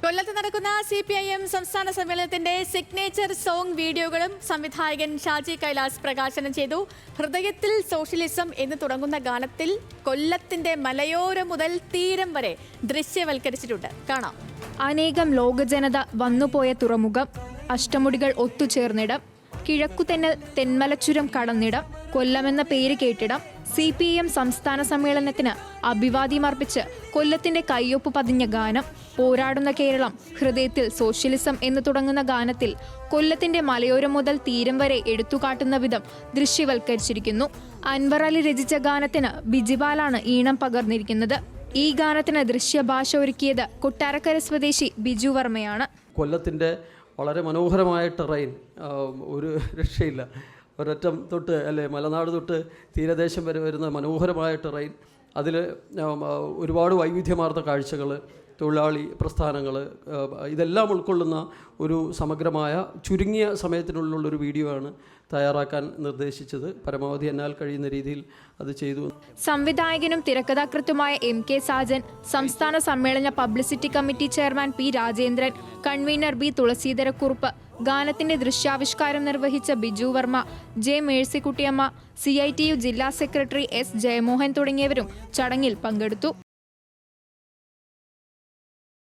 കൊല്ലത്ത് നടക്കുന്ന CPIM സംസ്ഥാന സമ്മേളനത്തിന്റെ സിഗ്നേച്ചർ സോങ് വീഡിയോകളും സംവിധായകൻ ഷാജി കൈലാസ് പ്രകാശനം ചെയ്തു. ഹൃദയത്തിൽ സോഷ്യലിസം എന്ന് തുടങ്ങുന്ന ഗാനത്തിൽ കൊല്ലത്തിന്റെ മലയോരം മുതൽ തീരം വരെ ദൃശ്യവൽക്കരിച്ചിട്ടുണ്ട്. കാണാം. അനേകം ലോകജനത വന്നുപോയ തുറമുഖം, അഷ്ടമുടികൾ ഒത്തുചേർന്നിടം, കിഴക്കുതെന്നൽ തെന്മലച്ചുരം കടന്നിടം, കൊല്ലമെന്ന പേര് കേട്ടിടം. CPIM സംസ്ഥാന സമ്മേളനത്തിന് അഭിവാദ്യമർപ്പിച്ച് കൊല്ലത്തിന്റെ കയ്യൊപ്പ് പതിഞ്ഞ ഗാനം. പോരാടുന്ന കേരളം, ഹൃദയത്തിൽ സോഷ്യലിസം എന്ന് തുടങ്ങുന്ന ഗാനത്തിൽ കൊല്ലത്തിന്റെ മലയോരം മുതൽ തീരം വരെ എടുത്തുകാട്ടുന്ന വിധം ദൃശ്യവൽക്കരിച്ചിരിക്കുന്നു. അൻവർ അലി രചിച്ച ഗാനത്തിന് ബിജിപാലാണ് ഈണം പകർന്നിരിക്കുന്നത്. ഈ ഗാനത്തിന് ദൃശ്യഭാഷ ഒരുക്കിയത് കൊട്ടാരക്കര സ്വദേശി ബിജു വർമ്മയാണ്. കൊല്ലത്തിന്റെ വളരെ മനോഹരമായ ടെറൈൻ, ഒരു രക്ഷയില്ല. ഒരറ്റം തൊട്ട് അല്ലെ മലനാട് തൊട്ട് തീരദേശം വരെ വരുന്ന മനോഹരമായ ടെറൈൻ. അതിൽ ഒരുപാട് വൈവിധ്യമാർന്ന കാഴ്ചകൾ, തൊഴിലാളി പ്രസ്ഥാനങ്ങൾ, ഇതെല്ലാം ഉൾക്കൊള്ളുന്ന ഒരു സമഗ്രമായ ചുരുങ്ങിയ സമയത്തിനുള്ളിലുള്ളൊരു വീഡിയോ ആണ് തയ്യാറാക്കാൻ നിർദ്ദേശിച്ചത്. പരമാവധി എന്നാൽ കഴിയുന്ന രീതിയിൽ അത് ചെയ്തു. സംവിധായകനും തിരക്കഥാകൃത്തുമായ MK സാജൻ, സംസ്ഥാന സമ്മേളന publicity committee chairman P Rajendran, convener B Thulaseedhara Kurup, ഗാനത്തിന്റെ ദൃശ്യാവിഷ്കാരം നിർവഹിച്ച ബിജു വർമ്മ, J മേഴ്സിക്കുട്ടിയമ്മ, CITU ജില്ലാ സെക്രട്ടറി S ജയമോഹൻ തുടങ്ങിയവരും ചടങ്ങിൽ പങ്കെടുത്തു.